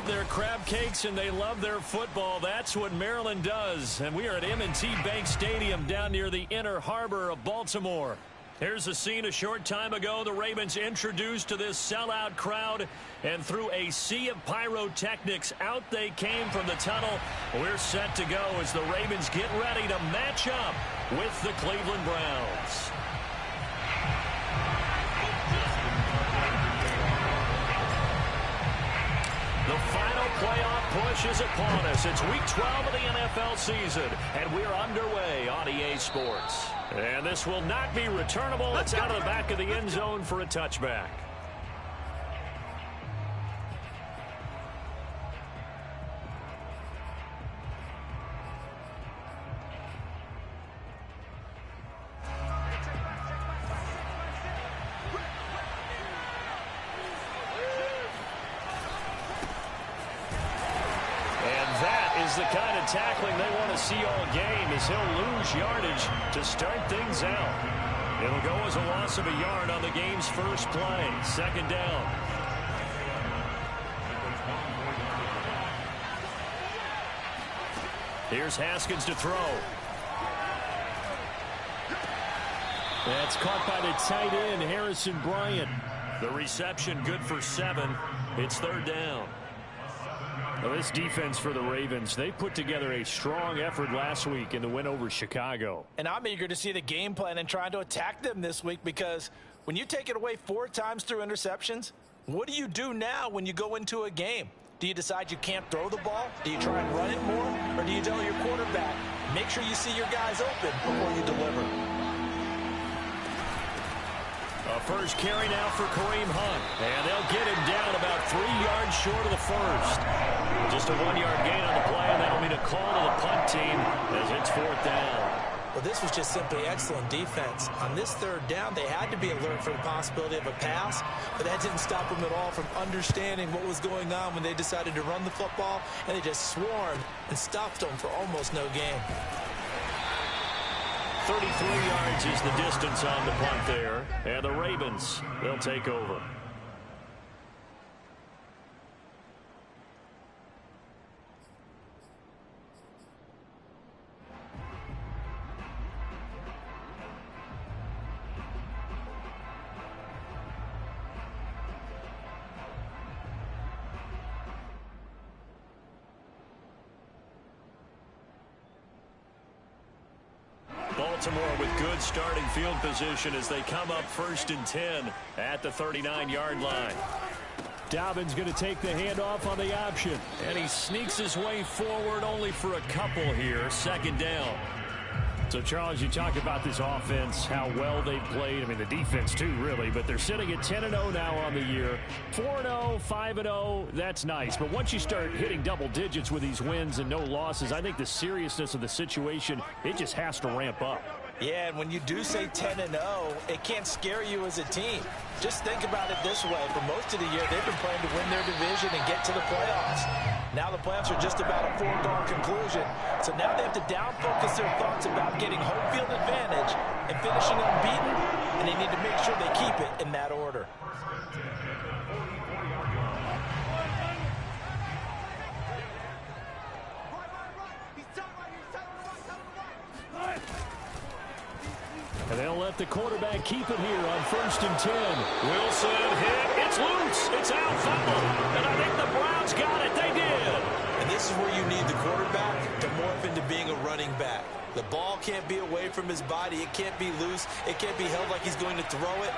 their crab cakes and they love their football. That's what Maryland does. And we are at M&T Bank Stadium down near the Inner Harbor of Baltimore. Here's a scene a short time ago. The Ravens introduced to this sellout crowd, and through a sea of pyrotechnics, out they came from the tunnel. We're set to go as the Ravens get ready to match up with the Cleveland Browns. The final playoff push is upon us. It's week 12 of the NFL season, and we're underway on EA Sports. And this will not be returnable. It's out of the back of the end zone for a touchback. The kind of tackling they want to see all game as he'll lose yardage to start things out. It'll go as a loss of a yard on the game's first play. Second down. Here's Haskins to throw. That's caught by the tight end, Harrison Bryant. The reception good for 7. It's third down. Well, this defense for the Ravens, they put together a strong effort last week in the win over Chicago. And I'm eager to see the game plan and trying to attack them this week, because when you take it away 4 times through interceptions, what do you do now when you go into a game? Do you decide you can't throw the ball? Do you try and run it more? Or do you tell your quarterback, make sure you see your guys open before you deliver? A first carry now for Kareem Hunt. And they'll get him down about 3 yards short of the first. Just a 1-yard gain on the play, and that'll mean a call to the punt team as it's fourth down. Well, this was just simply excellent defense. On this third down, they had to be alert for the possibility of a pass, but that didn't stop them at all from understanding what was going on when they decided to run the football, and they just swarmed and stopped them for almost no gain. 33 yards is the distance on the punt there. And the Ravens, they'll take over. Baltimore with good starting field position as they come up 1st and 10 at the 39-yard line. Dobbins going to take the handoff on the option. And he sneaks his way forward only for a couple here. Second down. So, Charles, you talk about this offense, how well they've played. I mean, the defense, too, really. But they're sitting at 10-0 now on the year. 4-0, 5-0, that's nice. But once you start hitting double digits with these wins and no losses, I think the seriousness of the situation, it just has to ramp up. Yeah, and when you do say 10-0, it can't scare you as a team. Just think about it this way. For most of the year, they've been playing to win their division and get to the playoffs. Now the playoffs are just about a foregone conclusion. So now they have to down-focus their thoughts about getting home field advantage and finishing unbeaten, and they need to make sure they keep it in that order. And they'll let the quarterback keep it here on 1st and 10. Wilson hit. It's loose. It's out. Fumble. And I think the Browns got it. They did. And this is where you need the quarterback to morph into being a running back. The ball can't be away from his body. It can't be loose. It can't be held like he's going to throw it.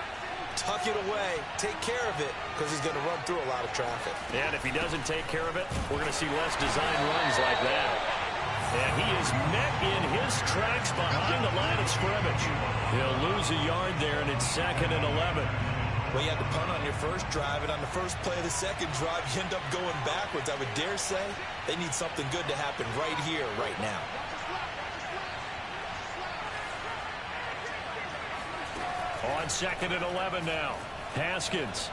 Tuck it away. Take care of it, because he's going to run through a lot of traffic. And if he doesn't take care of it, we're going to see less design runs like that. And he is met in his tracks behind the line of scrimmage. He'll lose a yard there, and it's 2nd and 11. Well, you had to punt on your first drive, and on the first play of the second drive, you end up going backwards. I would dare say they need something good to happen right here, right now. On 2nd and 11 now. Haskins.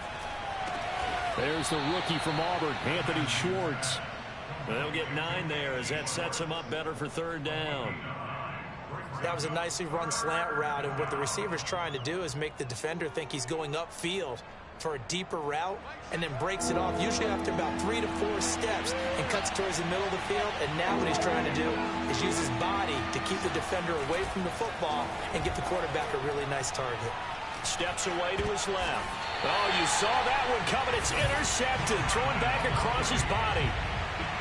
There's the rookie from Auburn, Anthony Schwartz. They'll get 9 there as that sets him up better for third down. That was a nicely run slant route, and what the receiver's trying to do is make the defender think he's going upfield. for a deeper route and then breaks it off, usually after about 3 to 4 steps, and cuts towards the middle of the field. And now what he's trying to do is use his body to keep the defender away from the football and get the quarterback a really nice target. Steps away to his left. Oh, you saw that one coming. It's intercepted. Throwing back across his body.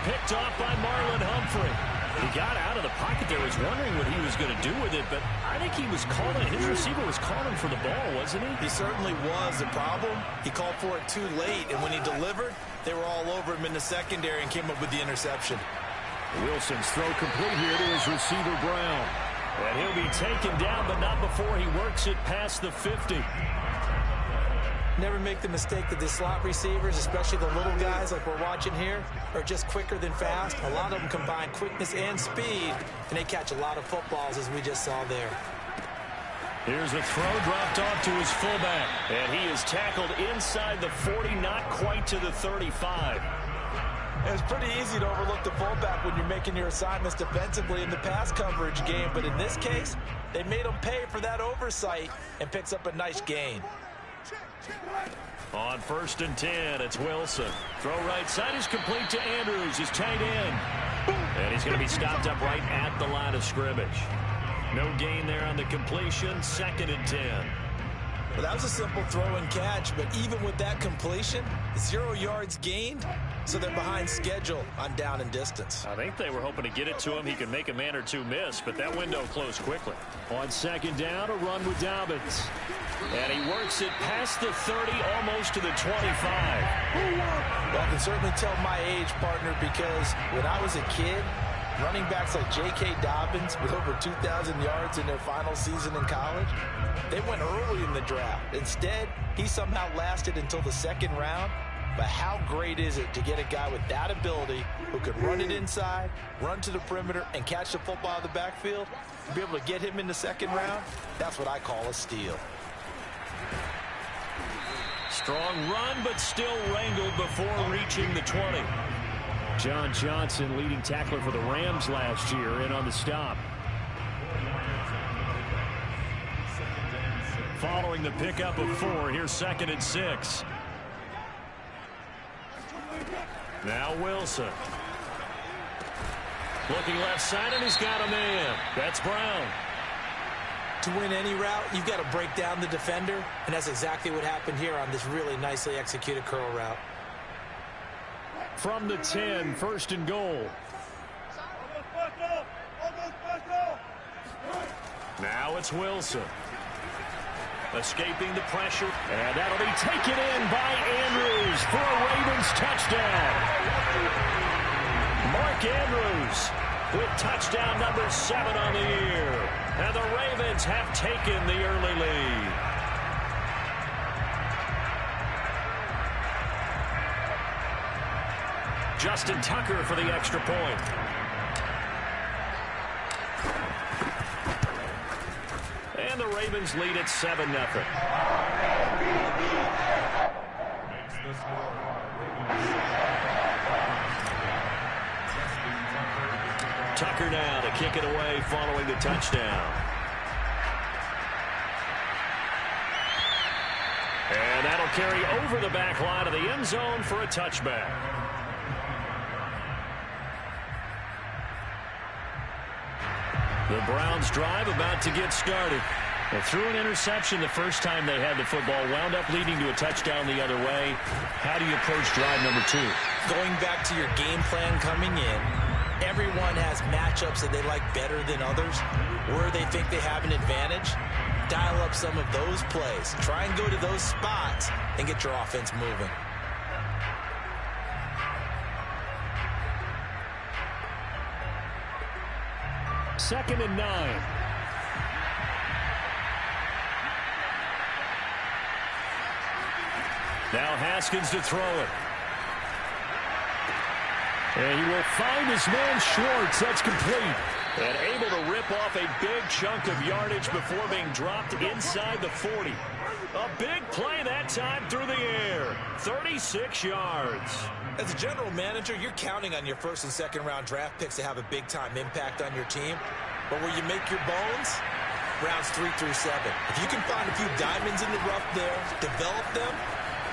Picked off by Marlon Humphrey. He got out of the pocket there. Was wondering what he was going to do with it, but I think he was calling. His receiver was calling for the ball, wasn't he? He certainly was. The problem, he called for it too late, and when he delivered, they were all over him in the secondary and came up with the interception. Wilson's throw complete here to his receiver, Brown. And he'll be taken down, but not before he works it past the 50. Never make the mistake that the slot receivers, especially the little guys like we're watching here, are just quicker than fast. A lot of them combine quickness and speed, and they catch a lot of footballs, as we just saw there. Here's a throw dropped off to his fullback, and he is tackled inside the 40, not quite to the 35. It's pretty easy to overlook the fullback when you're making your assignments defensively in the pass coverage game, but in this case, they made him pay for that oversight and picks up a nice gain. On 1st and 10, it's Wilson. Throw right side is complete to Andrews, his tight end. And he's going to be stopped up right at the line of scrimmage. No gain there on the completion. 2nd and 10. Well, that was a simple throw and catch, but even with that completion, 0 yards gained, so they're behind schedule on down and distance. I think they were hoping to get it to him. He could make a man or two miss, but that window closed quickly. On 2nd down, a run with Dobbins. And he works it past the 30, almost to the 25. Well, I can certainly tell my age, partner, because when I was a kid, running backs like J.K. Dobbins with over 2,000 yards in their final season in college, they went early in the draft. Instead, he somehow lasted until the 2nd round. But how great is it to get a guy with that ability who can run it inside, run to the perimeter, and catch the football out of the backfield? To be able to get him in the 2nd round, that's what I call a steal. Strong run, but still wrangled before reaching the 20. John Johnson, leading tackler for the Rams last year, in on the stop. Following the pickup of 4, here's 2nd and 6. Now Wilson. Looking left side, and he's got a man. That's Brown. To win any route, you've got to break down the defender, and that's exactly what happened here on this really nicely executed curl route. From the 10, 1st and goal. Now it's Wilson. Escaping the pressure, and that'll be taken in by Andrews for a Ravens touchdown. Mark Andrews with touchdown number 7 on the year. And the Ravens have taken the early lead. Justin Tucker for the extra point. And the Ravens lead at 7-0. Tucker now to kick it away following the touchdown. And that'll carry over the back line of the end zone for a touchback. The Browns drive about to get started. Well, through an interception the first time they had the football, wound up leading to a touchdown the other way. How do you approach drive number 2? Going back to your game plan coming in, everyone has matchups that they like better than others. Where they think they have an advantage, dial up some of those plays. Try and go to those spots and get your offense moving. Second and 9. Now Haskins to throw it. And he will find his man Schwartz. That's complete. And able to rip off a big chunk of yardage before being dropped inside the 40. A big play that time through the air. 36 yards. As a general manager, you're counting on your 1st and 2nd round draft picks to have a big-time impact on your team. But where you make your bones, rounds 3 through 7. If you can find a few diamonds in the rough there, develop them,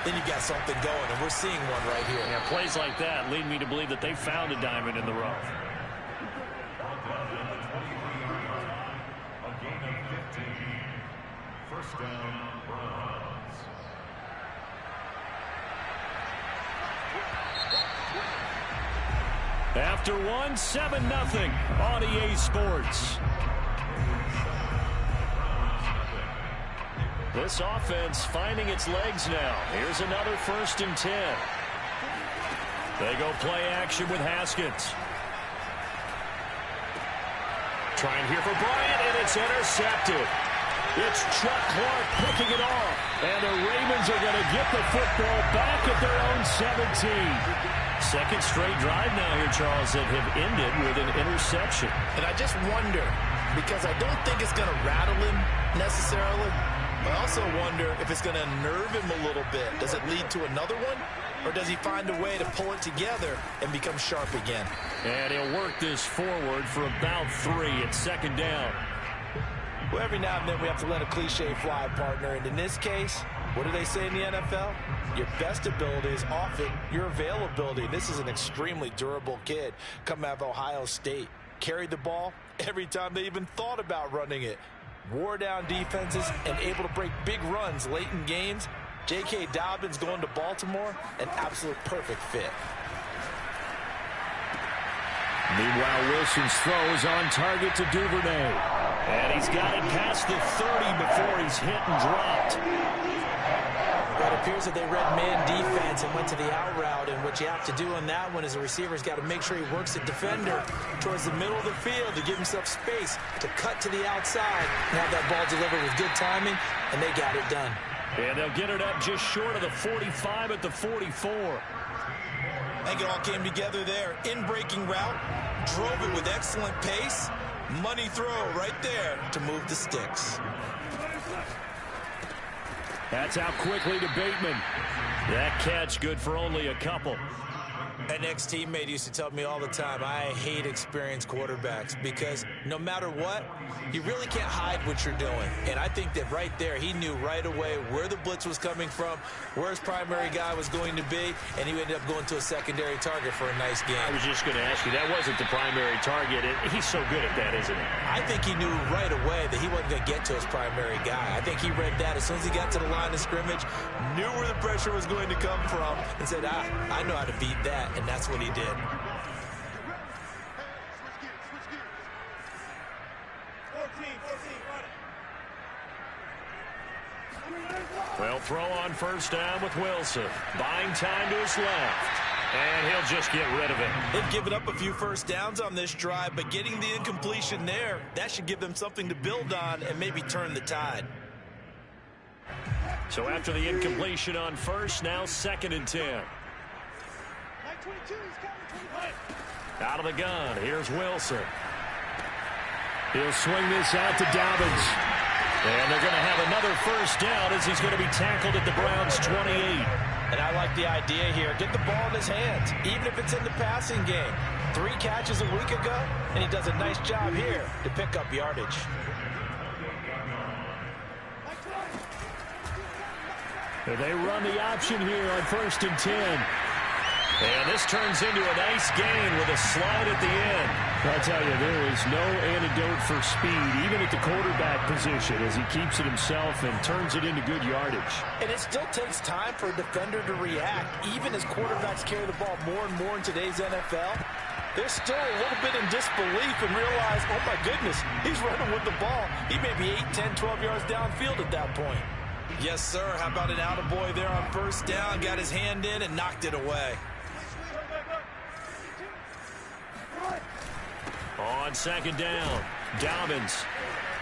then you've got something going, and we're seeing one right here. Yeah, plays like that lead me to believe that they found a diamond in the rough. A gain of 15. First down, Browns. After one, 7-0 on EA Sports. This offense finding its legs now. Here's another 1st and 10. They go play action with Haskins. Trying here for Bryant, and it's intercepted. It's Chuck Clark picking it off. And the Ravens are going to get the football back at their own 17. Second straight drive now here, Charles, that have ended with an interception. And I just wonder, because I don't think it's going to rattle him necessarily, but I also wonder if it's going to unnerve him a little bit. Does it lead to another one? Or does he find a way to pull it together and become sharp again? And he'll work this forward for about 3 at 2nd down. Well, every now and then we have to let a cliche fly, partner. And in this case, what do they say in the NFL? Your best ability is often your availability. This is an extremely durable kid coming out of Ohio State. Carried the ball every time they even thought about running it. Wore down defenses and able to break big runs late in games. J.K. Dobbins going to Baltimore, an absolute perfect fit. Meanwhile, Wilson's throws on target to Duvernay. And he's got it past the 30 before he's hit and dropped. Well, it appears that they read man defense and went to the out route, and what you have to do on that one is the receiver's got to make sure he works the defender towards the middle of the field to give himself space to cut to the outside and have that ball delivered with good timing, and they got it done. And they'll get it up just short of the 45 at the 44. I think it all came together there. In-breaking route, drove it with excellent pace. Money throw right there to move the sticks. That's out quickly to Bateman. That catch good for only a couple. An ex-teammate used to tell me all the time, I hate experienced quarterbacks because no matter what, you really can't hide what you're doing. And I think that right there, he knew right away where the blitz was coming from, where his primary guy was going to be, and he ended up going to a secondary target for a nice game. I was just going to ask you, that wasn't the primary target. He's so good at that, isn't he? I think he knew right away that he wasn't going to get to his primary guy. I think he read that as soon as he got to the line of scrimmage, knew where the pressure was going to come from, and said, I know how to beat that. And that's what he did. Well, throw on 1st down with Wilson. Buying time to his left. And he'll just get rid of it. They've given up a few 1st downs on this drive, but getting the incompletion there, that should give them something to build on and maybe turn the tide. So after the incompletion on 1st, now 2nd and 10. Out of the gun, here's Wilson. He'll swing this out to Dobbins. And they're going to have another 1st down as he's going to be tackled at the Browns' 28. And I like the idea here. Get the ball in his hands, even if it's in the passing game. 3 catches a week ago, and he does a nice job here to pick up yardage. And they run the option here on 1st and 10. And this turns into a nice gain with a slide at the end. I'll tell you, there is no antidote for speed, even at the quarterback position, as he keeps it himself and turns it into good yardage. And it still takes time for a defender to react, even as quarterbacks carry the ball more and more in today's NFL. They're still a little bit in disbelief and realize, oh my goodness, he's running with the ball. He may be 8, 10, 12 yards downfield at that point. Yes, sir. How about an attaboy there on 1st down? Got his hand in and knocked it away. On 2nd down, Dobbins.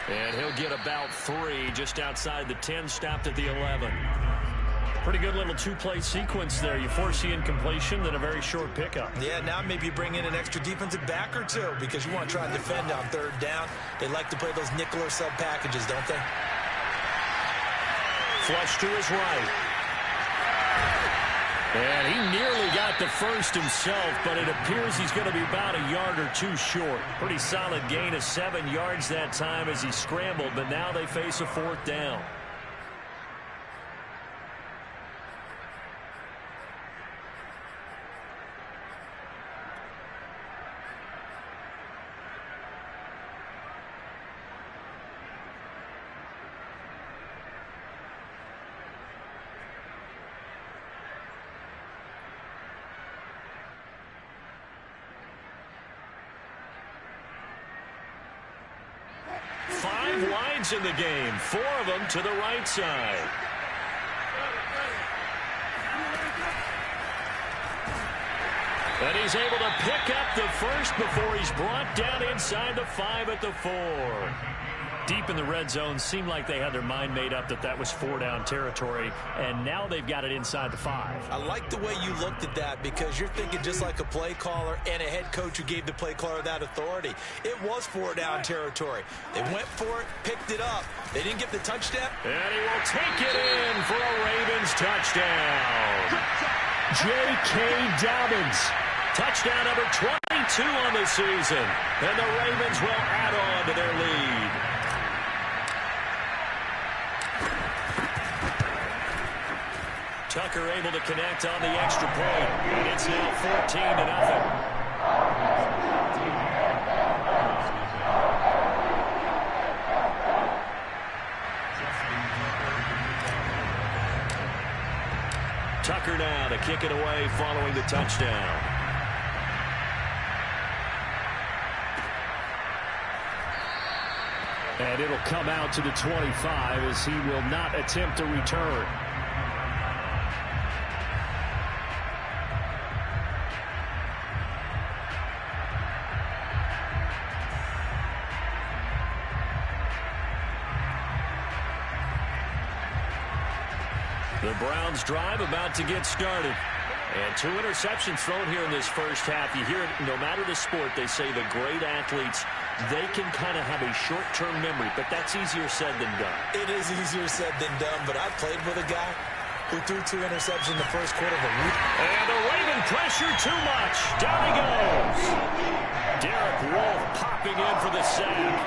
And he'll get about 3 just outside the 10, stopped at the 11. Pretty good little 2-play sequence there. You force the incompletion, then a very short pickup. Yeah, now maybe bring in an extra defensive back or 2 because you want to try and defend on 3rd down. They like to play those nickel or sub packages, don't they? Flush to his right. And he nearly got the 1st himself, but it appears he's going to be about a yard or 2 short. Pretty solid gain of 7 yards that time as he scrambled, but now they face a 4th down. wides in the game, 4 of them to the right side. And he's able to pick up the first before he's brought down inside the 5 at the 4. Deep in the red zone, seemed like they had their mind made up that that was 4-down territory, and now they've got it inside the 5. I like the way you looked at that because you're thinking just like a play caller and a head coach who gave the play caller that authority. It was 4-down territory. They went for it, picked it up. They didn't get the touchdown. And he will take it in for a Ravens touchdown. J.K. Dobbins. Touchdown number 22 on the season. And the Ravens will add on to their lead. Tucker able to connect on the extra point. And it's now 14-0. Tucker now to kick it away following the touchdown. And it'll come out to the 25 as he will not attempt a return. The Browns drive about to get started. And 2 interceptions thrown here in this first half. You hear it, no matter the sport, they say the great athletes, they can kind of have a short-term memory, but that's easier said than done. It is easier said than done, but I played with a guy who threw 2 interceptions in the first quarter of a week. And the Raven pressure too much. Down he goes. Derek Wolfe popping in for the sack.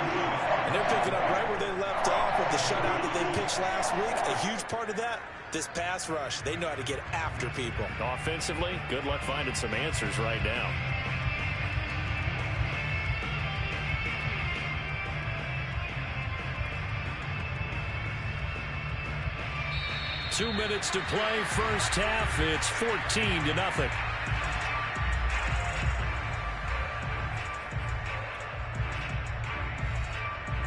And they're picking up right where they left off with the shutout that they pitched last week. A huge part of that, this pass rush. They know how to get after people. Offensively, good luck finding some answers right now. Two minutes to play, first half. It's 14-0.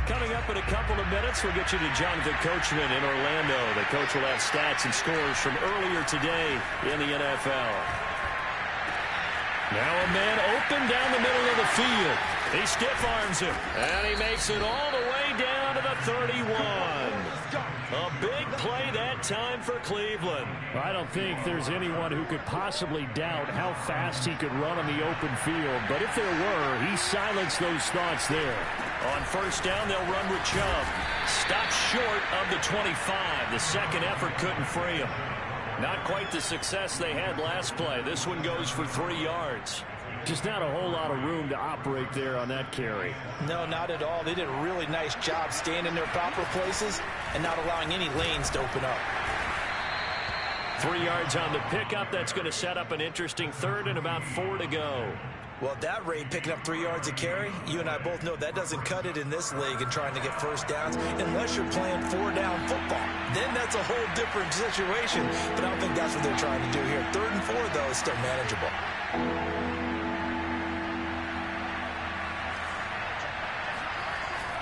Coming up in a couple of minutes, we'll get you to Jonathan Coachman in Orlando. The coach will have stats and scores from earlier today in the NFL. Now a man open down the middle of the field. He stiff arms him, and he makes it all the way down to the 31. A big play that time for Cleveland. I don't think there's anyone who could possibly doubt how fast he could run on the open field. But if there were, he silenced those thoughts there. On first down, they'll run with Chubb. Stopped short of the 25. The second effort couldn't free him. Not quite the success they had last play. This one goes for 3 yards. Just not a whole lot of room to operate there on that carry. No, not at all. They did a really nice job staying in their proper places and not allowing any lanes to open up. 3 yards on the pickup. That's going to set up an interesting third and about 4 to go. Well, at that rate, picking up 3 yards a carry, you and I both know that doesn't cut it in this league and trying to get first downs unless you're playing 4-down football. Then that's a whole different situation, but I don't think that's what they're trying to do here. 3rd and 4, though, is still manageable.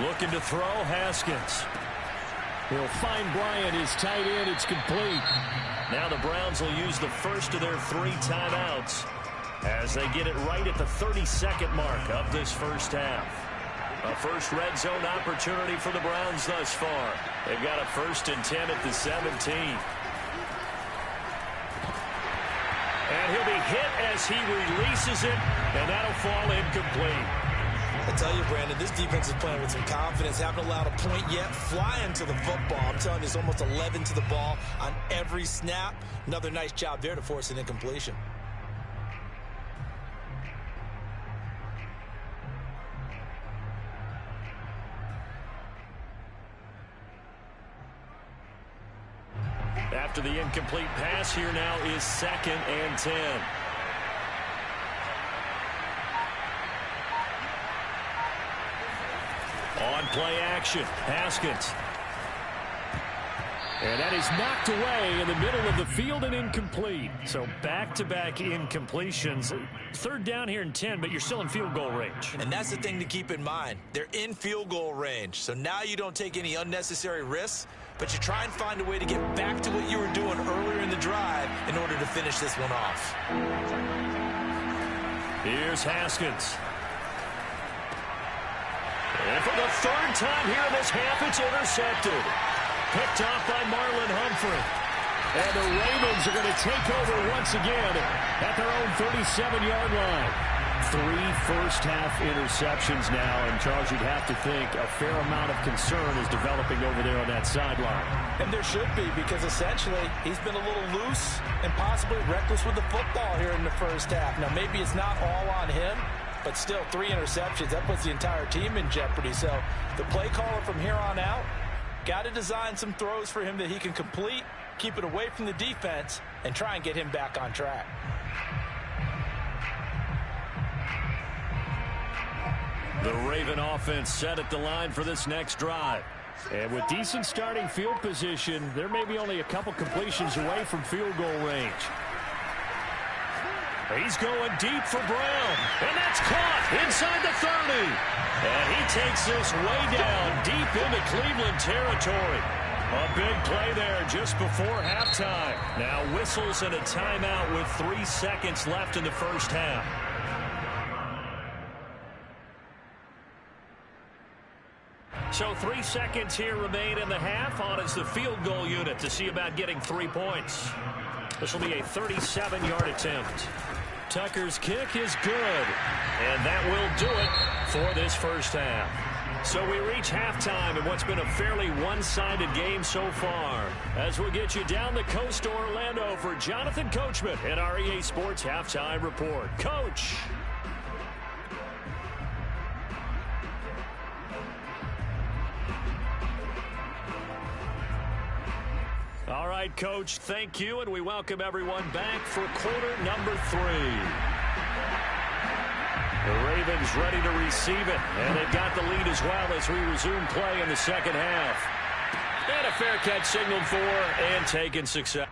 Looking to throw, Haskins. He'll find Bryant, his tight end. It's complete. Now the Browns will use the first of their 3 timeouts as they get it right at the 32nd mark of this first half. A first red zone opportunity for the Browns thus far. They've got a 1st and 10 at the 17. And he'll be hit as he releases it, and that'll fall incomplete. I tell you, Brandon, this defense is playing with some confidence. Haven't allowed a point yet. Flying to the football. I'm telling you, it's almost 11 to the ball on every snap. Another nice job there to force an incompletion. After the incomplete pass, here now is 2nd and 10. On play action, Haskins. And that is knocked away in the middle of the field and incomplete. So back-to-back incompletions. Third down here in 10, but you're still in field goal range. And that's the thing to keep in mind. They're in field goal range. So now you don't take any unnecessary risks, but you try and find a way to get back to what you were doing earlier in the drive in order to finish this one off. Here's Haskins. And for the third time here in this half, it's intercepted. Picked off by Marlon Humphrey. And the Ravens are going to take over once again at their own 37-yard line. 3 first-half interceptions now. And, Charles, you'd have to think a fair amount of concern is developing over there on that sideline. And there should be, because essentially he's been a little loose and possibly reckless with the football here in the first half. Now, maybe it's not all on him, but still 3 interceptions. That puts the entire team in jeopardy. So the play caller from here on out, got to design some throws for him that he can complete, keep it away from the defense, and try and get him back on track. The Raven offense set at the line for this next drive. And with decent starting field position, there may be only a couple completions away from field goal range. He's going deep for Brown. And that's caught inside the 30. And he takes this way down deep into Cleveland territory. A big play there just before halftime. Now whistles and a timeout with 3 seconds left in the first half. So 3 seconds here remain in the half. On is the field goal unit to see about getting 3 points. This will be a 37-yard attempt. Tucker's kick is good. And that will do it for this first half. So we reach halftime in what's been a fairly one-sided game so far. As we'll get you down the coast to Orlando for Jonathan Coachman and our EA Sports Halftime Report. Coach. All right, Coach, thank you, and we welcome everyone back for quarter number 3. The Ravens ready to receive it, and they've got the lead as well as we resume play in the second half. And a fair catch signaled for and taken success.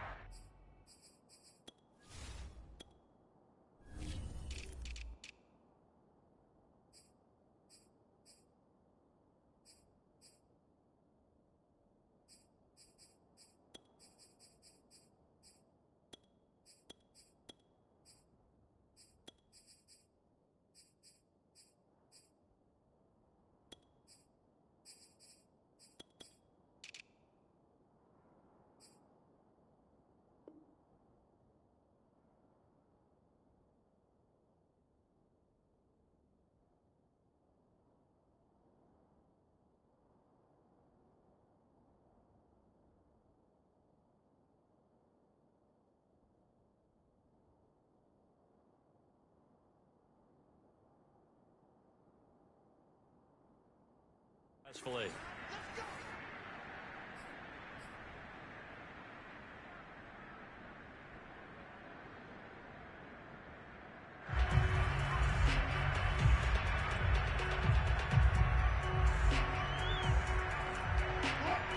Successfully.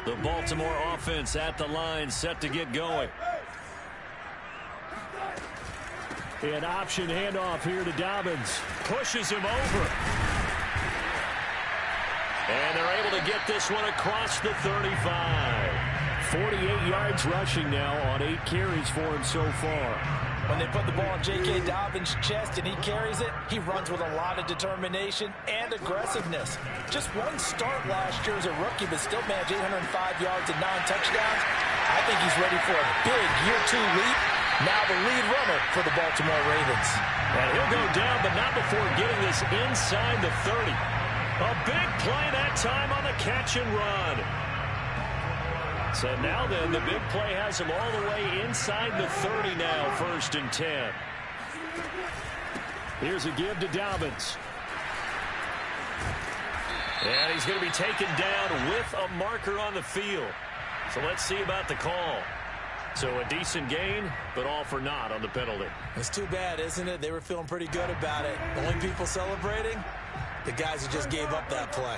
The Baltimore offense at the line, set to get going. An option handoff here to Dobbins. Pushes him over. And they're able to get this one across the 35. 48 yards rushing now on 8 carries for him so far. When they put the ball on J.K. Dobbins' chest and he carries it, he runs with a lot of determination and aggressiveness. Just one start last year as a rookie, but still managed 805 yards and 9 touchdowns. I think he's ready for a big year 2 leap. Now the lead runner for the Baltimore Ravens. And he'll go down, but not before getting this inside the 30. A big play that time on the catch and run. So now then, the big play has him all the way inside the 30 now, 1st and 10. Here's a give to Dobbins. And he's going to be taken down with a marker on the field. So let's see about the call. So a decent gain, but all for naught on the penalty. It's too bad, isn't it? They were feeling pretty good about it. The only people celebrating, the guys who just gave up that play.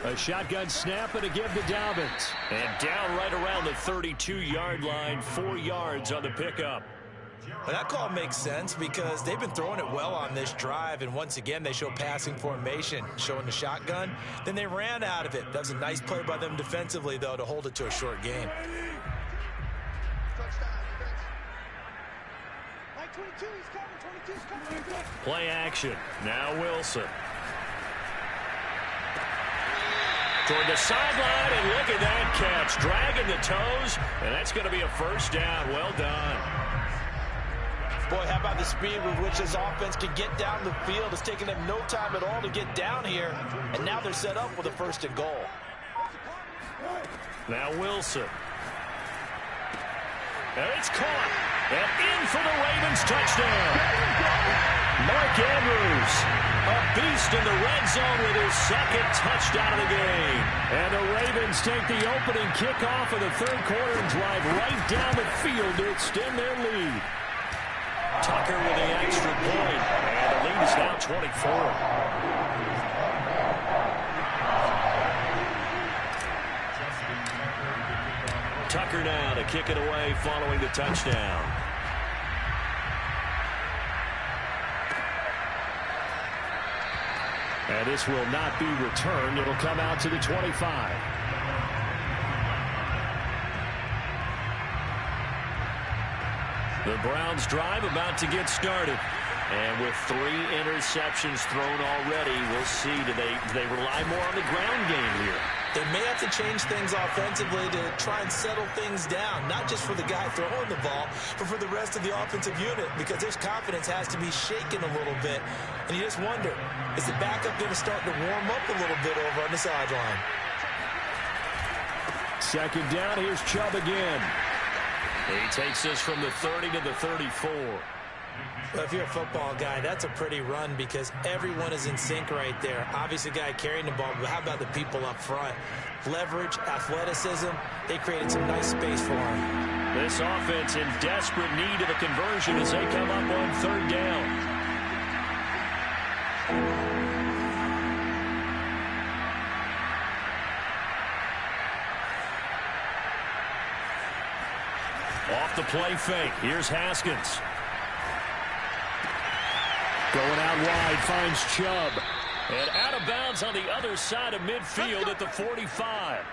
A shotgun snap and a give to Dobbins. And down right around the 32-yard line, 4 yards on the pickup. Well, that call makes sense because they've been throwing it well on this drive, and once again they show passing formation, showing the shotgun. Then they ran out of it. That was a nice play by them defensively, though, to hold it to a short gain. Play action. Now Wilson. Toward the sideline, and look at that catch. Dragging the toes, and that's going to be a first down. Well done. Boy, how about the speed with which this offense can get down the field? It's taken them no time at all to get down here, and now they're set up with a first and goal. Now Wilson. And it's caught. And in for the Ravens touchdown. Mark Andrews, a beast in the red zone with his second touchdown of the game. And the Ravens take the opening kickoff of the third quarter and drive right down the field to extend their lead. Tucker with the extra point, and the lead is now 24. Tucker now to kick it away following the touchdown. And this will not be returned. It'll come out to the 25. The Browns drive about to get started. And with 3 interceptions thrown already, we'll see. Do they rely more on the ground game here? They may have to change things offensively to try and settle things down, not just for the guy throwing the ball, but for the rest of the offensive unit, because his confidence has to be shaken a little bit. And you just wonder, is the backup going to start to warm up a little bit over on the sideline? Second down, here's Chubb again. He takes this from the 30 to the 34. Well, if you're a football guy, that's a pretty run because everyone is in sync right there. Obviously, the guy carrying the ball, but how about the people up front? Leverage, athleticism, they created some nice space for him. This offense in desperate need of a conversion as they come up on third down. Off the play fake. Here's Haskins. Going out wide, finds Chubb. And out of bounds on the other side of midfield at the 45.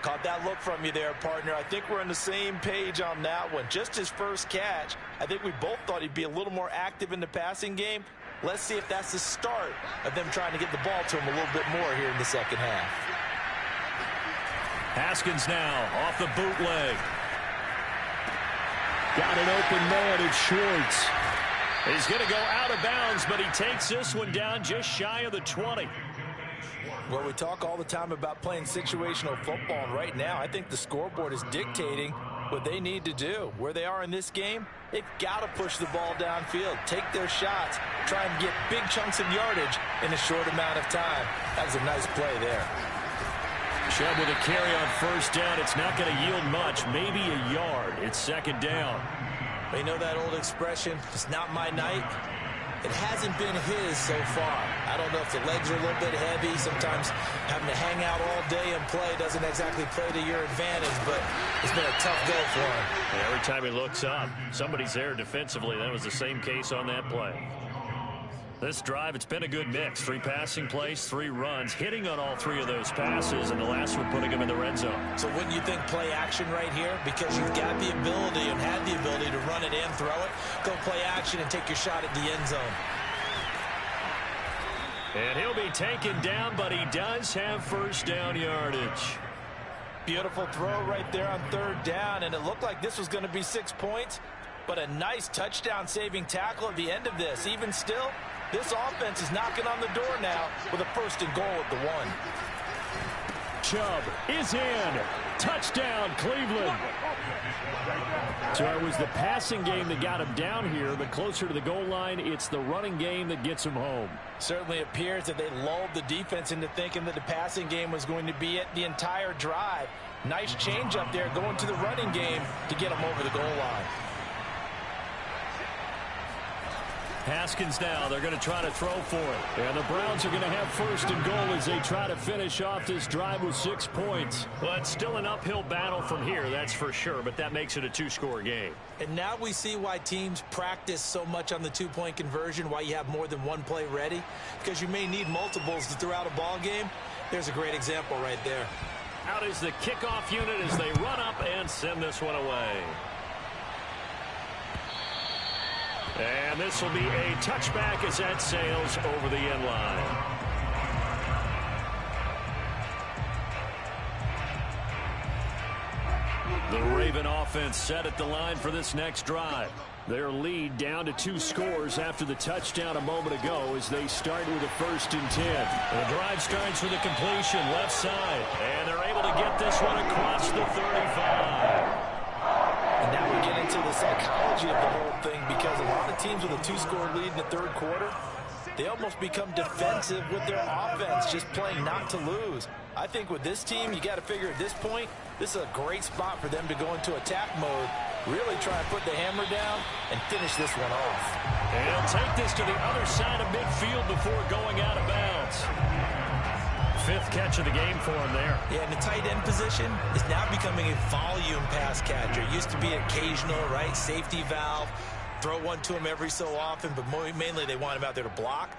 Caught that look from you there, partner. I think we're on the same page on that one. Just his first catch. I think we both thought he'd be a little more active in the passing game. Let's see if that's the start of them trying to get the ball to him a little bit more here in the second half. Haskins now off the bootleg. Got an open man, it's Schwartz. He's going to go out of bounds, but he takes this one down just shy of the 20. Well, we talk all the time about playing situational football, and right now I think the scoreboard is dictating what they need to do. Where they are in this game, they've got to push the ball downfield, take their shots, try and get big chunks of yardage in a short amount of time. That was a nice play there. Chubb with a carry on first down. It's not going to yield much, maybe a yard. It's second down. You know that old expression, it's not my night. It hasn't been his so far. I don't know if the legs are a little bit heavy. Sometimes having to hang out all day and play doesn't exactly play to your advantage, but it's been a tough go for him. And every time he looks up, somebody's there defensively. That was the same case on that play. This drive, it's been a good mix. 3 passing plays, 3 runs, hitting on all 3 of those passes, and the last one putting him in the red zone. So wouldn't you think play action right here? Because you've got the ability and had the ability to run it and throw it. Go play action and take your shot at the end zone. And he'll be taken down, but he does have first down yardage. Beautiful throw right there on third down, and it looked like this was going to be 6 points, but a nice touchdown-saving tackle at the end of this. Even still, this offense is knocking on the door now with a first and goal at the 1. Chubb is in. Touchdown, Cleveland. So it was the passing game that got him down here, but closer to the goal line, it's the running game that gets him home. Certainly appears that they lulled the defense into thinking that the passing game was going to be it the entire drive. Nice change up there going to the running game to get him over the goal line. Haskins now, they're going to try to throw for it. And the Browns are going to have first and goal as they try to finish off this drive with 6 points. Well, it's still an uphill battle from here, that's for sure, but that makes it a two-score game. And now we see why teams practice so much on the two-point conversion, why you have more than one play ready, because you may need multiples throughout a ball game. There's a great example right there. Out is the kickoff unit as they run up and send this one away. And this will be a touchback as that sails over the end line. The Raven offense set at the line for this next drive. Their lead down to 2 scores after the touchdown a moment ago as they start with a 1st and 10. The drive starts with a completion left side, and they're able to get this one across the 35. And now we get into the psychology of the whole thing, because a lot of teams with a 2-score lead in the third quarter, they almost become defensive with their offense, just playing not to lose. I think with this team, you got to figure at this point, this is a great spot for them to go into attack mode, really try and put the hammer down and finish this one off. And he'll take this to the other side of midfield before going out of bounds. 5th catch of the game for him there. Yeah, and the tight end position is now becoming a volume pass catcher. It used to be occasional, right? Safety valve. Throw one to him every so often, but mainly they want him out there to block.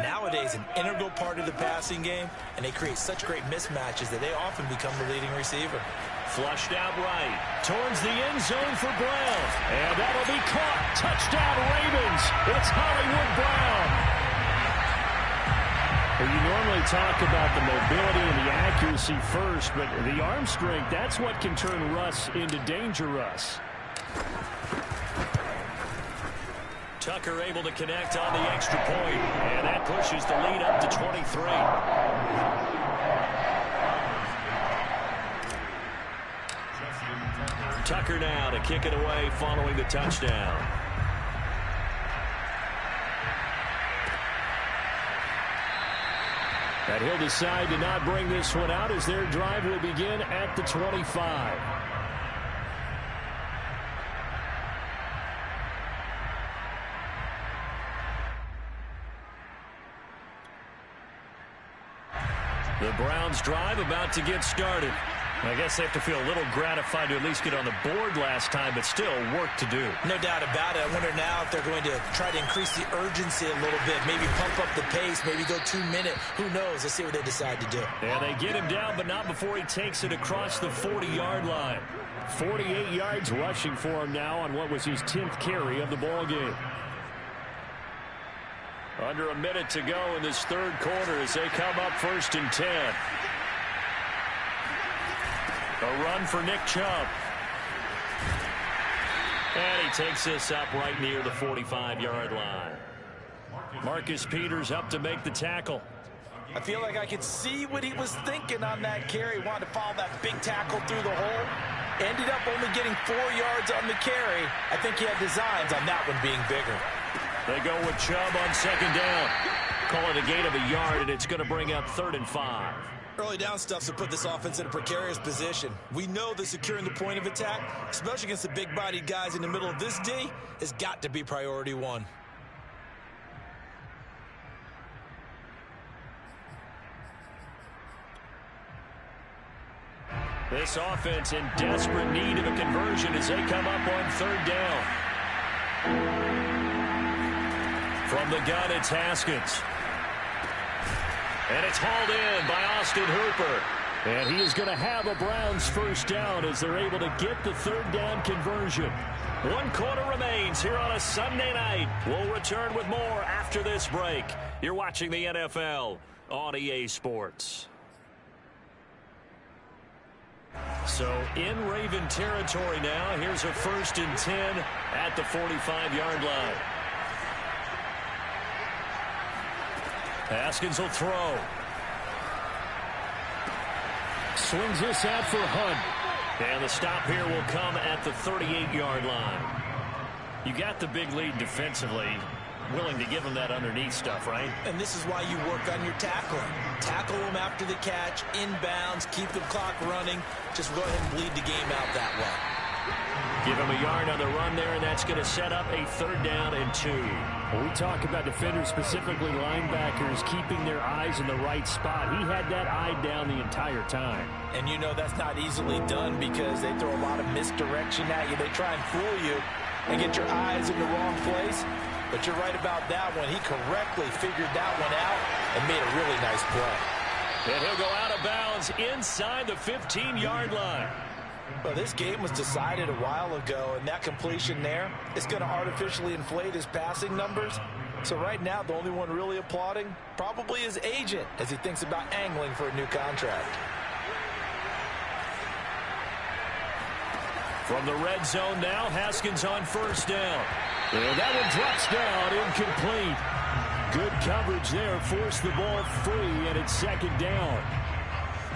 Nowadays, an integral part of the passing game, and they create such great mismatches that they often become the leading receiver. Flushed out right. Towards the end zone for Brown. And that'll be caught. Touchdown, Ravens. It's Hollywood Brown. Well, you normally talk about the mobility and the accuracy first, but the arm strength, that's what can turn Russ into danger Russ. Tucker able to connect on the extra point, and that pushes the lead up to 23. Tucker now to kick it away following the touchdown. And he'll decide to not bring this one out as their drive will begin at the 25. The Browns drive about to get started. I guess they have to feel a little gratified to at least get on the board last time, but still work to do. No doubt about it. I wonder now if they're going to try to increase the urgency a little bit, maybe pump up the pace, maybe go 2-minute. Who knows? Let's see what they decide to do. And they get him down, but not before he takes it across the 40-yard line. 48 yards rushing for him now on what was his 10th carry of the ball game. Under a minute to go in this third quarter as they come up 1st and 10. A run for Nick Chubb. And he takes this up right near the 45-yard line. Marcus Peters up to make the tackle. I feel like I could see what he was thinking on that carry. Wanted to follow that big tackle through the hole. Ended up only getting 4 yards on the carry. I think he had designs on that one being bigger. They go with Chubb on 2nd down. Call it a gain of a yard, and it's going to bring up 3rd and 5. Early down stuff to put this offense in a precarious position. We know that securing the point of attack, especially against the big-bodied guys in the middle of this D, has got to be priority 1. This offense in desperate need of a conversion as they come up on 3rd down. From the gun, it's Haskins. And it's hauled in by Austin Hooper. And he is going to have a Browns 1st down as they're able to get the 3rd down conversion. 1 quarter remains here on a Sunday night. We'll return with more after this break. You're watching the NFL on EA Sports. So in Raven territory now. Here's a 1st and 10 at the 45-yard line. Haskins will throw. Swings this out for Hunt. And the stop here will come at the 38-yard line. You got the big lead defensively. Willing to give them that underneath stuff, right? And this is why you work on your tackling. Tackle them after the catch, inbounds, keep the clock running. Just go ahead and bleed the game out that way. Give him a yard on the run there, and that's going to set up a 3rd down and 2. When we talk about defenders, specifically linebackers, keeping their eyes in the right spot. He had that eye down the entire time. And you know that's not easily done because they throw a lot of misdirection at you. They try and fool you and get your eyes in the wrong place. But you're right about that one. He correctly figured that one out and made a really nice play. And he'll go out of bounds inside the 15-yard line. Well, this game was decided a while ago, and that completion there is going to artificially inflate his passing numbers. So right now, the only one really applauding probably his agent as he thinks about angling for a new contract. From the red zone now, Haskins on 1st down. And that one drops down, incomplete. Good coverage there, forced the ball free, and it's 2nd down.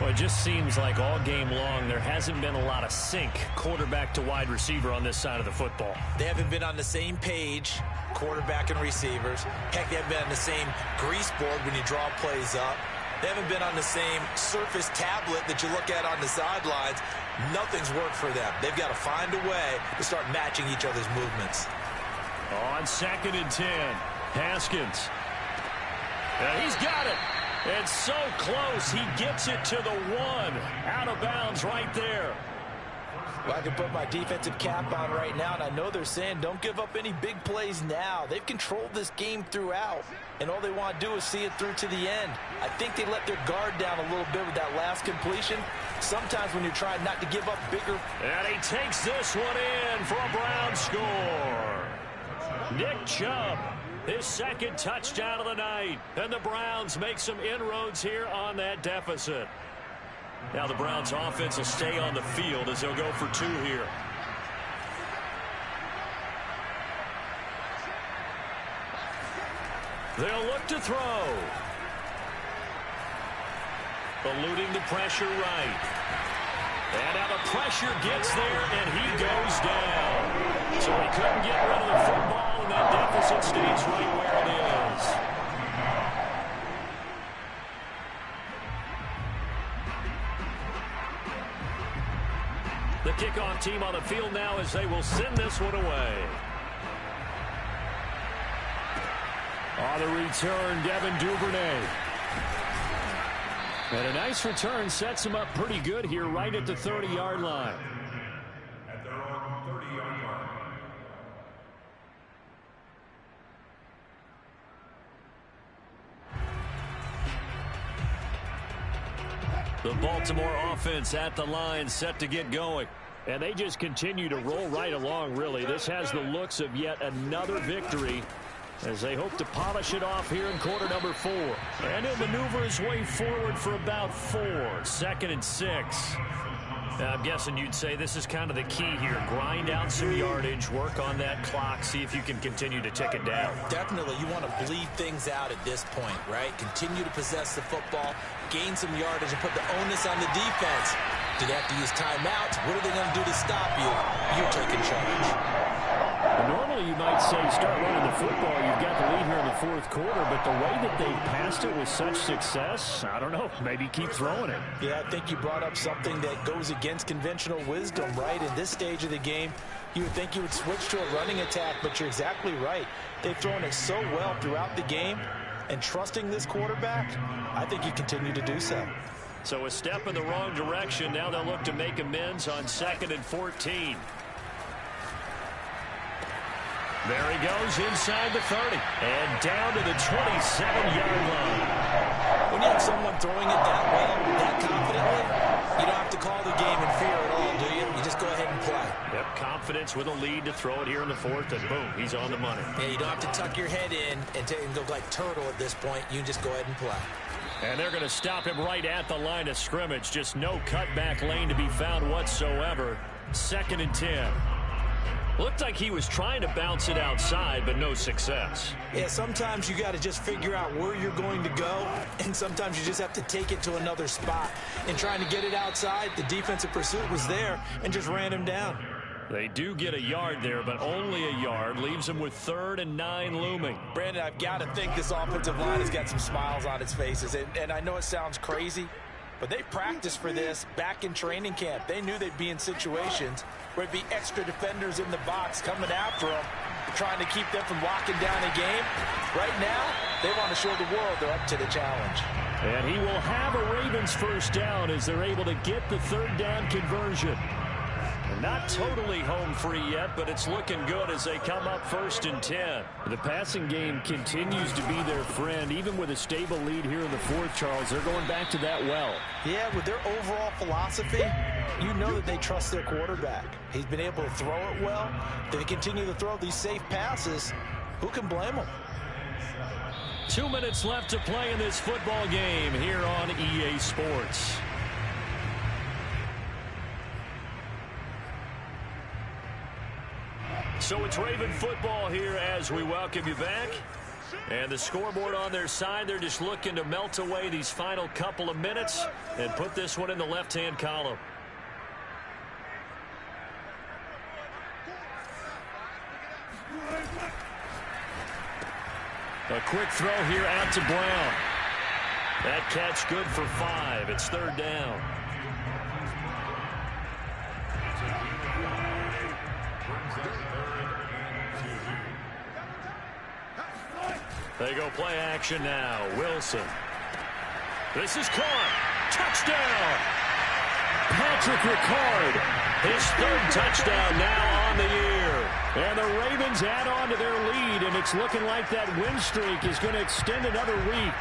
Well, it just seems like all game long there hasn't been a lot of sync quarterback to wide receiver on this side of the football. They haven't been on the same page, quarterback and receivers. Heck, they haven't been on the same grease board when you draw plays up. They haven't been on the same surface tablet that you look at on the sidelines. Nothing's worked for them. They've got to find a way to start matching each other's movements. On 2nd and 10, Haskins. And he's got it. It's so close. He gets it to the 1. Out of bounds right there. Well, I can put my defensive cap on right now, and I know they're saying don't give up any big plays now. They've controlled this game throughout, and all they want to do is see it through to the end. I think they let their guard down a little bit with that last completion. Sometimes when you're trying not to give up bigger. And he takes this one in for a Brown score. Nick Chubb. His 2nd touchdown of the night. And the Browns make some inroads here on that deficit. Now the Browns offense will stay on the field as they'll go for 2 here. They'll look to throw. Eluding the pressure right. And now the pressure gets there, and he goes down. So he couldn't get rid of the football, and that deficit stays right where it is. The kickoff team on the field now as they will send this one away. On the return, Devin Duvernay. And a nice return sets him up pretty good here right at the 30-yard line. At their own 30-yard line. The Baltimore offense at the line set to get going. And they just continue to roll right along, really. This has the looks of yet another victory as they hope to polish it off here in quarter number 4. And he'll maneuver his way forward for about 4. 2nd and 6. I'm guessing you'd say this is kind of the key here. Grind out some yardage, work on that clock, see if you can continue to tick it down. Definitely, you want to bleed things out at this point, right? Continue to possess the football, gain some yardage, and put the onus on the defense. Do they have to use timeouts? What are they going to do to stop you? You're taking charge. Normally you might say start running the football. You've got the lead here in the 4th quarter, but the way that they passed it with such success, I don't know, maybe keep throwing it. Yeah, I think you brought up something that goes against conventional wisdom, right? In this stage of the game, you would think you would switch to a running attack, but you're exactly right. They've thrown it so well throughout the game, and trusting this quarterback, I think you continue to do so. So a step in the wrong direction. Now they'll look to make amends on 2nd and 14. There he goes inside the 30 and down to the 27-yard line. When you have someone throwing it that well, that confidently, you don't have to call the game in fear at all, do you? You just go ahead and play. Yep, confidence with a lead to throw it here in the 4th, and boom, he's on the money. Yeah, you don't have to tuck your head in and go like turtle at this point. You just go ahead and play. And they're going to stop him right at the line of scrimmage. Just no cutback lane to be found whatsoever. 2nd and 10. Looked like he was trying to bounce it outside, but no success. Yeah, sometimes you got to just figure out where you're going to go, and sometimes you just have to take it to another spot. And trying to get it outside, the defensive pursuit was there and just ran him down. They do get a yard there, but only a yard. Leaves them with 3rd and 9 looming. Brandon, I've got to think this offensive line has got some smiles on its faces. And I know it sounds crazy, But they practiced for this back in training camp. They knew they'd be in situations where there'd be extra defenders in the box coming after them, trying to keep them from locking down a game. Right now, they want to show the world they're up to the challenge. And he will have a Ravens first down as they're able to get the third down conversion. Not totally home free yet, but it's looking good as they come up 1st and 10. The passing game continues to be their friend. Even with a stable lead here in the fourth, Charles, they're going back to that well. Yeah, with their overall philosophy, you know that they trust their quarterback. He's been able to throw it well. If they continue to throw these safe passes, who can blame them? 2 minutes left to play in this football game here on EA Sports. So it's Raven football here as we welcome you back. And the scoreboard on their side, they're just looking to melt away these final couple of minutes and put this one in the left-hand column. A quick throw here out to Brown. That catch good for 5. It's 3rd down. They go play action now. Wilson. This is caught. Touchdown. Patrick Ricard. His 3rd touchdown now on the year. And the Ravens add on to their lead, and it's looking like that win streak is going to extend another week.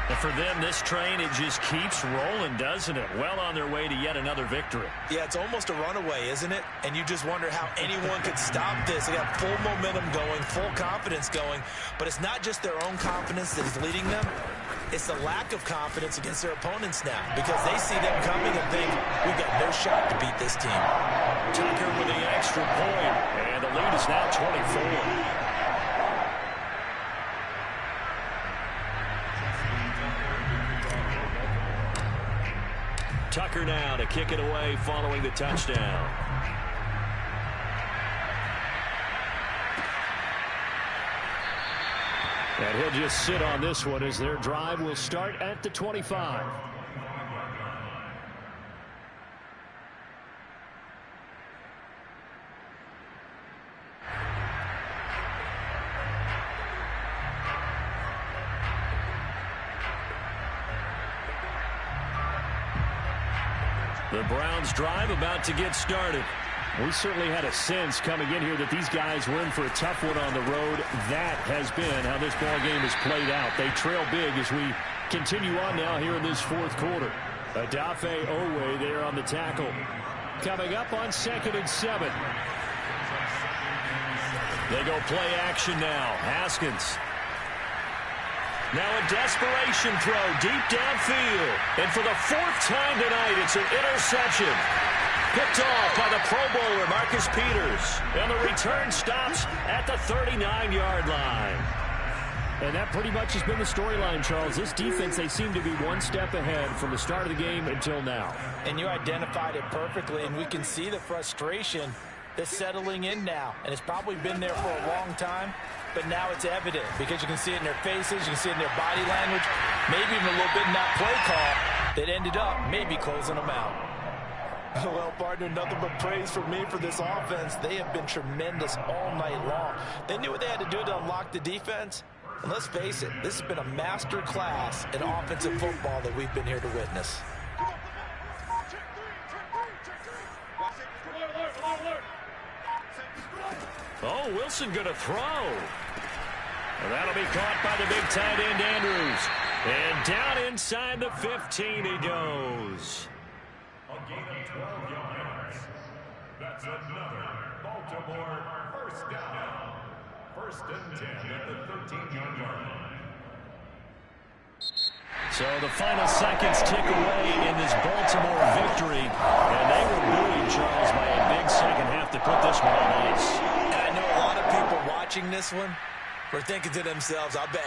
And for them, this train, it just keeps rolling, doesn't it? Well on their way to yet another victory. Yeah, it's almost a runaway, isn't it? And you just wonder how anyone could stop this. They got full momentum going, full confidence going. But it's not just their own confidence that is leading them. It's the lack of confidence against their opponents now, because they see them coming and think, we've got no shot to beat this team. Tucker with the extra point, and the lead is now 24. Tucker now to kick it away following the touchdown. And he'll just sit on this one as their drive will start at the 25. The Browns drive about to get started. We certainly had a sense coming in here that these guys were in for a tough one on the road. That has been how this ball game has played out. They trail big as we continue on now here in this fourth quarter. Adafe Owe there on the tackle. Coming up on 2nd and 7. They go play action now. Haskins. Now a desperation throw deep downfield. And for the 4th time tonight, it's an interception. Picked off by the Pro Bowler, Marcus Peters. And the return stops at the 39-yard line. And that pretty much has been the storyline, Charles. This defense, they seem to be one step ahead from the start of the game until now. And you identified it perfectly, and we can see the frustration that's settling in now. And it's probably been there for a long time, but now it's evident because you can see it in their faces, you can see it in their body language, maybe even a little bit in that play call that ended up maybe closing them out. Well, partner, nothing but praise from me for this offense. They have been tremendous all night long. They knew what they had to do to unlock the defense. And let's face it, this has been a master class in offensive football that we've been here to witness. Oh, Wilson going to throw. And that'll be caught by the big tight end, Andrews. And down inside the 15 he goes. A gain of 12 yards. That's another Baltimore first down. 1st and 10 at the 13-yard line. So the final seconds tick away in this Baltimore victory. And they were buoyed, Charles, by a big second half to put this one on ice. And I know a lot of people watching this one were thinking to themselves, I bet